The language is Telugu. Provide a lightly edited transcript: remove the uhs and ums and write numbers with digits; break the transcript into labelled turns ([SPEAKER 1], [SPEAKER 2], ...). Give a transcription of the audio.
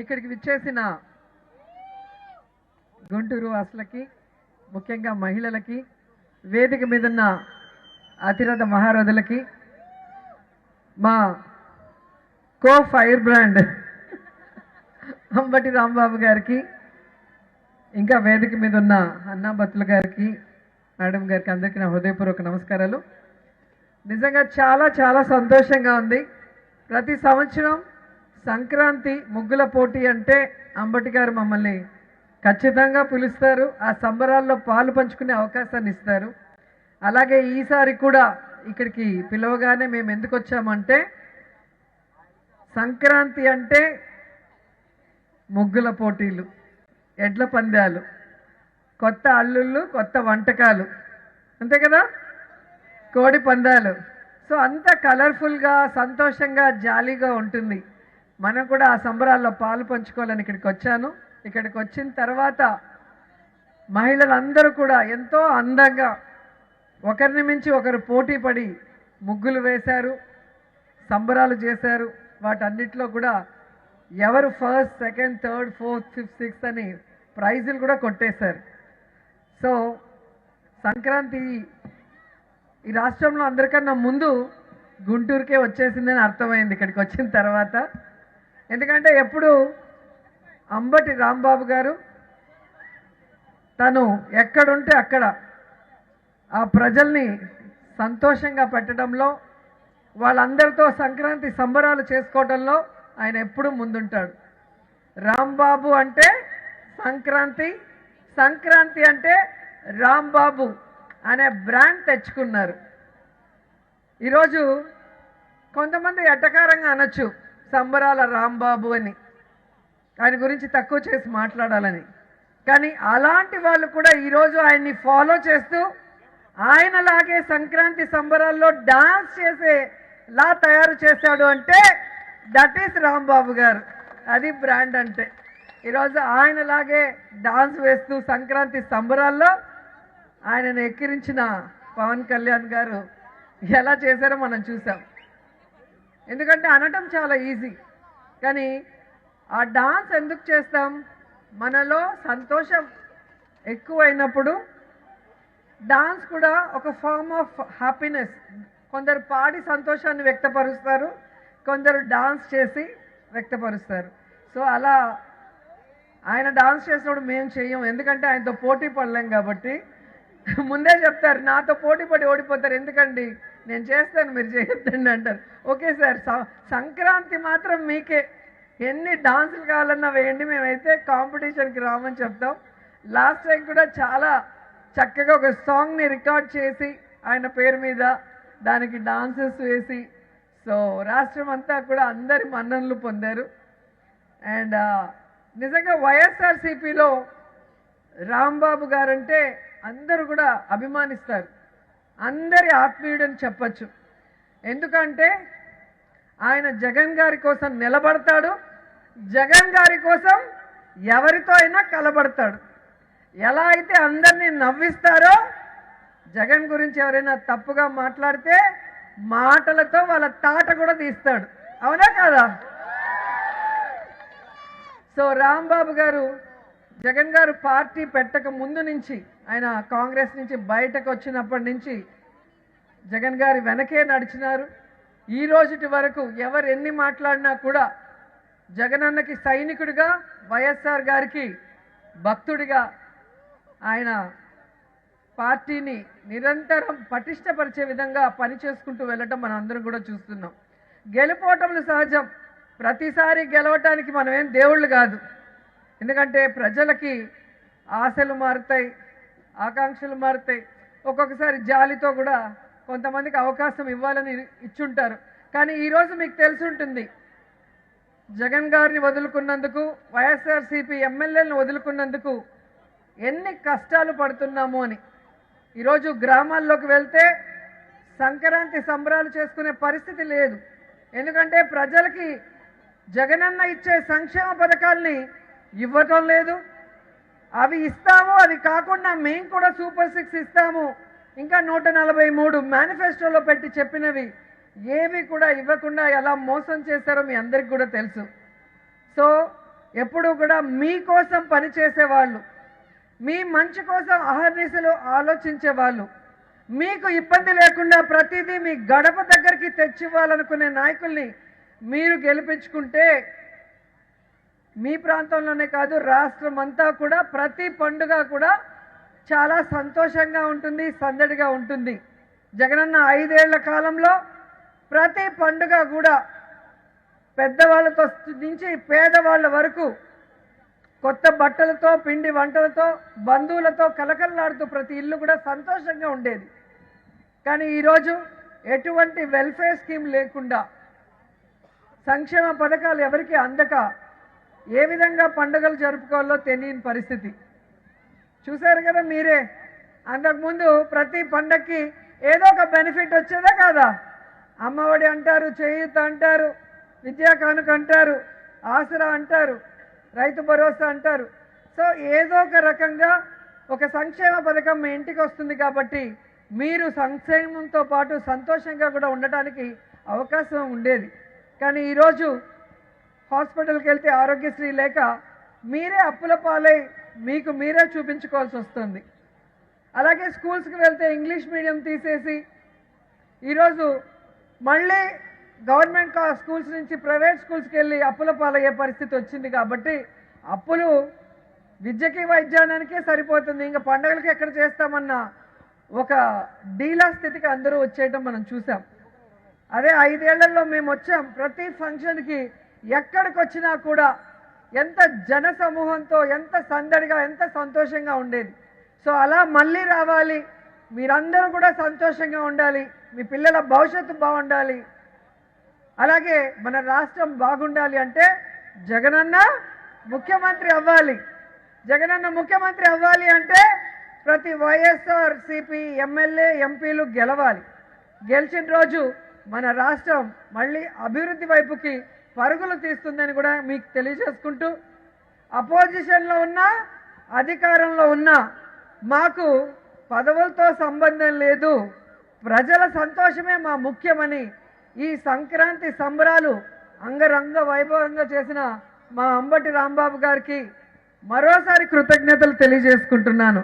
[SPEAKER 1] ఇక్కడికి విచ్చేసిన గుంటూరు వాసులకి, ముఖ్యంగా మహిళలకి, వేదిక మీదున్న అతిరథ మహారథులకి, మా కో ఫైర్ బ్రాండ్ అంబటి రాంబాబు గారికి, ఇంకా వేదిక మీద ఉన్న అన్నాబత్తుల గారికి, మేడం గారికి, అందరికీ నా హృదయపూర్వక నమస్కారాలు. నిజంగా చాలా చాలా సంతోషంగా ఉంది. ప్రతి సంవత్సరం సంక్రాంతి ముగ్గుల పోటీ అంటే అంబటి గారు మమ్మల్ని ఖచ్చితంగా పిలుస్తారు, ఆ సంబరాల్లో పాలు పంచుకునే అవకాశాన్ని ఇస్తారు. అలాగే ఈసారి కూడా ఇక్కడికి పిలవగానే మేము ఎందుకు వచ్చామంటే, సంక్రాంతి అంటే ముగ్గుల పోటీలు, ఎడ్ల పందాలు, కొత్త అల్లుళ్ళు, కొత్త వంటకాలు, అంతే కదా, కోడి పందాలు. సో అంతా కలర్ఫుల్గా, సంతోషంగా, జాలీగా ఉంటుంది. మనం కూడా ఆ సంబరాల్లో పాలు పంచుకోవాలని ఇక్కడికి వచ్చాను. ఇక్కడికి వచ్చిన తర్వాత మహిళలందరూ కూడా ఎంతో అందంగా ఒకరిని మించి ఒకరు పోటీ పడి ముగ్గులు వేశారు, సంబరాలు చేశారు. వాటన్నిటిలో కూడా ఎవరు first, second, third, fourth, fifth, sixth అని ప్రైజులు కూడా కొట్టేశారు. సో సంక్రాంతి ఈ రాష్ట్రంలో అందరికన్నా ముందు గుంటూరుకే వచ్చేసిందని అర్థమైంది ఇక్కడికి వచ్చిన తర్వాత. ఎందుకంటే ఎప్పుడు అంబటి రాంబాబు గారు తను ఎక్కడుంటే అక్కడ ఆ ప్రజల్ని సంతోషంగా పెట్టడంలో, వాళ్ళందరితో సంక్రాంతి సంబరాలు చేసుకోవడంలో ఆయన ఎప్పుడూ ముందుంటాడు. రాంబాబు అంటే సంక్రాంతి, సంక్రాంతి అంటే రాంబాబు అనే బ్రాండ్ తెచ్చుకున్నారు. ఈరోజు కొంతమంది ఎట్టకారంగా అనొచ్చు సంబరాల రాంబాబు అని, ఆయన గురించి తక్కువ చేసి మాట్లాడాలని. కానీ అలాంటి వాళ్ళు కూడా ఈరోజు ఆయన్ని ఫాలో చేస్తూ ఆయనలాగే సంక్రాంతి సంబరాల్లో డాన్స్ చేసేలా తయారు చేశాడు అంటే దట్ ఈస్ రాంబాబు గారు. అది బ్రాండ్ అంటే. ఈరోజు ఆయనలాగే డాన్స్ వేస్తూ సంక్రాంతి సంబరాల్లో ఆయనను ఎక్కిరించిన పవన్ కళ్యాణ్ గారు ఎలా చేశారో మనం చూసాం. ఎందుకంటే అనటం చాలా ఈజీ, కానీ ఆ డాన్స్ ఎందుకు చేస్తాం? మనలో సంతోషం ఎక్కువైనప్పుడు డాన్స్ కూడా ఒక ఫార్మ్ ఆఫ్ హ్యాపీనెస్. కొందరు పాడి సంతోషాన్ని వ్యక్తపరుస్తారు, కొందరు డాన్స్ చేసి వ్యక్తపరుస్తారు. సో అలా ఆయన డాన్స్ చేసినప్పుడు మేము చెయ్యం, ఎందుకంటే ఆయనతో పోటీ పడలేం కాబట్టి. ముందే చెప్తారు, నాతో పోటీ పడి ఓడిపోతారు, ఎందుకండి నేను చేస్తాను మీరు చేయొద్దండి అంటారు. ఓకే సార్, సంక్రాంతి మాత్రం మీకే, ఎన్ని డాన్సులు కావాలన్నా వేయండి, మేమైతే కాంపిటీషన్కి రామని చెప్తాం. లాస్ట్ టైం కూడా చాలా చక్కగా ఒక సాంగ్ని రికార్డ్ చేసి ఆయన పేరు మీద దానికి డాన్సెస్ వేసి, సో రాష్ట్రం అంతా కూడా అందరి మన్ననలు పొందారు. అండ్ నిజంగా వైఎస్ఆర్సీపీలో రాంబాబు గారంటే అందరూ కూడా అభిమానిస్తారు, అందరి ఆత్మీయుడని చెప్పచ్చు. ఎందుకంటే ఆయన జగన్ గారి కోసం నిలబడతాడు, జగన్ గారి కోసం ఎవరితో అయినా కలబడతాడు. ఎలా అయితే అందరినీ నవ్విస్తారో, జగన్ గురించి ఎవరైనా తప్పుగా మాట్లాడితే మాటలతో వాళ్ళ తాట కూడా తీస్తాడు. అవునా కాదా? సో రాంబాబు గారు, జగన్ గారు పార్టీ పెట్టక ముందు నుంచి, ఆయన కాంగ్రెస్ నుంచి బయటకు వచ్చినప్పటి నుంచి జగన్ గారి వెనకే నడిచినారు. ఈ రోజుటి వరకు ఎవరు ఎన్ని మాట్లాడినా కూడా జగనన్నకి సైనికుడిగా, వైఎస్ఆర్ గారికి భక్తుడిగా ఆయన పార్టీని నిరంతరం పటిష్టపరిచే విధంగా పనిచేసుకుంటూ వెళ్ళటం మనం అందరం కూడా చూస్తున్నాం. గెలుపోవటంలో సహజం, ప్రతిసారి గెలవటానికి మనం ఏం దేవుళ్ళు కాదు. ఎందుకంటే ప్రజలకి ఆశలు మారుతాయి, ఆకాంక్షలు మారుతాయి. ఒక్కొక్కసారి జాలితో కూడా కొంతమందికి అవకాశం ఇవ్వాలని ఇచ్చుంటారు. కానీ ఈరోజు మీకు తెలిసి ఉంటుంది, జగన్ గారిని వదులుకున్నందుకు, వైఎస్ఆర్సీపీ ఎమ్మెల్యేలను వదులుకున్నందుకు ఎన్ని కష్టాలు పడుతున్నాము అని. ఈరోజు గ్రామాల్లోకి వెళ్తే సంక్రాంతి సంబరాలు చేసుకునే పరిస్థితి లేదు. ఎందుకంటే ప్రజలకి జగనన్న ఇచ్చే సంక్షేమ పథకాల్ని ఇవ్వటం లేదు. అవి ఇస్తాము, అవి కాకుండా మేము కూడా సూపర్ 6 ఇస్తాము, ఇంకా 143 మేనిఫెస్టోలో పెట్టి చెప్పినవి ఏవి కూడా ఇవ్వకుండా ఎలా మోసం చేశారో మీ అందరికి కూడా తెలుసు. సో ఎప్పుడూ కూడా మీకోసం పనిచేసేవాళ్ళు, మీ మంచి కోసం అహర్నిశలు ఆలోచించే వాళ్ళు, మీకు ఇబ్బంది లేకుండా ప్రతిదీ మీ గడప దగ్గరికి తెచ్చివ్వాలనుకునే నాయకుల్ని మీరు గెలిపించుకుంటే మీ ప్రాంతంలోనే కాదు రాష్ట్రం అంతా కూడా ప్రతి పండుగ కూడా చాలా సంతోషంగా ఉంటుంది, సందడిగా ఉంటుంది. జగనన్న 5 ఏళ్ల కాలంలో ప్రతి పండుగ కూడా పెద్దవాళ్ళతో నుంచి పేదవాళ్ళ వరకు కొత్త బట్టలతో, పిండి వంటలతో, బంధువులతో కలకలలాడుతూ ప్రతి ఇల్లు కూడా సంతోషంగా ఉండేది. కానీ ఈరోజు ఎటువంటి వెల్ఫేర్ స్కీమ్ లేకుండా, సంక్షేమ పథకాలు ఎవరికి అందక ఏ విధంగా పండుగలు జరుపుకోవాలో తెలియని పరిస్థితి చూశారు కదా మీరే. అంతకుముందు ప్రతి పండగకి ఏదో ఒక బెనిఫిట్ వచ్చేదా కాదా? అమ్మఒడి అంటారు, చేయూత అంటారు, విద్యా కానుక అంటారు, ఆసరా అంటారు, రైతు భరోసా అంటారు. సో ఏదో ఒక రకంగా ఒక సంక్షేమ పథకం మీ ఇంటికి వస్తుంది కాబట్టి మీరు సంక్షేమంతో పాటు సంతోషంగా కూడా ఉండటానికి అవకాశం ఉండేది. కానీ ఈరోజు హాస్పిటల్కి వెళ్తే ఆరోగ్యశ్రీ లేక మీరే అప్పుల పాలై మీకు మీరే చూపించుకోవాల్సి వస్తుంది. అలాగే స్కూల్స్కి వెళ్తే ఇంగ్లీష్ మీడియం తీసేసి ఈరోజు మళ్ళీ గవర్నమెంట్ స్కూల్స్ నుంచి ప్రైవేట్ స్కూల్స్కి వెళ్ళి అప్పుల పాలయ్యే పరిస్థితి వచ్చింది. కాబట్టి అప్పులు విద్యకి వైద్యానికే సరిపోతుంది, ఇంకా పండుగలకి ఎక్కడ చేస్తామన్న ఒక డీలా స్థితికి అందరూ వచ్చేయటం మనం చూసాం. అదే 5 ఏళ్లలో మేము వచ్చాం, ప్రతి ఫంక్షన్కి ఎక్కడికి వచ్చినా కూడా ఎంత జన సమూహంతో, ఎంత సందడిగా, ఎంత సంతోషంగా ఉండేది. సో అలా మళ్ళీ రావాలి, మీరందరూ కూడా సంతోషంగా ఉండాలి, మీ పిల్లల భవిష్యత్తు బాగుండాలి, అలాగే మన రాష్ట్రం బాగుండాలి అంటే జగనన్న ముఖ్యమంత్రి అవ్వాలి. జగనన్న ముఖ్యమంత్రి అవ్వాలి అంటే ప్రతి వైఎస్ఆర్సీపీ ఎమ్మెల్యే, ఎంపీలు గెలవాలి. గెలిచిన రోజు మన రాష్ట్రం మళ్ళీ అభివృద్ధి వైపుకి పరుగులు తీస్తుందని కూడా మీకు తెలియజేసుకుంటూ, అపోజిషన్లో ఉన్నా అధికారంలో ఉన్నా మాకు పదవులతో సంబంధం లేదు, ప్రజల సంతోషమే మా ముఖ్యమని ఈ సంక్రాంతి సంబరాలు అంగరంగ వైభవంగా చేసిన మా అంబటి రాంబాబు గారికి మరోసారి కృతజ్ఞతలు తెలియజేసుకుంటున్నాను.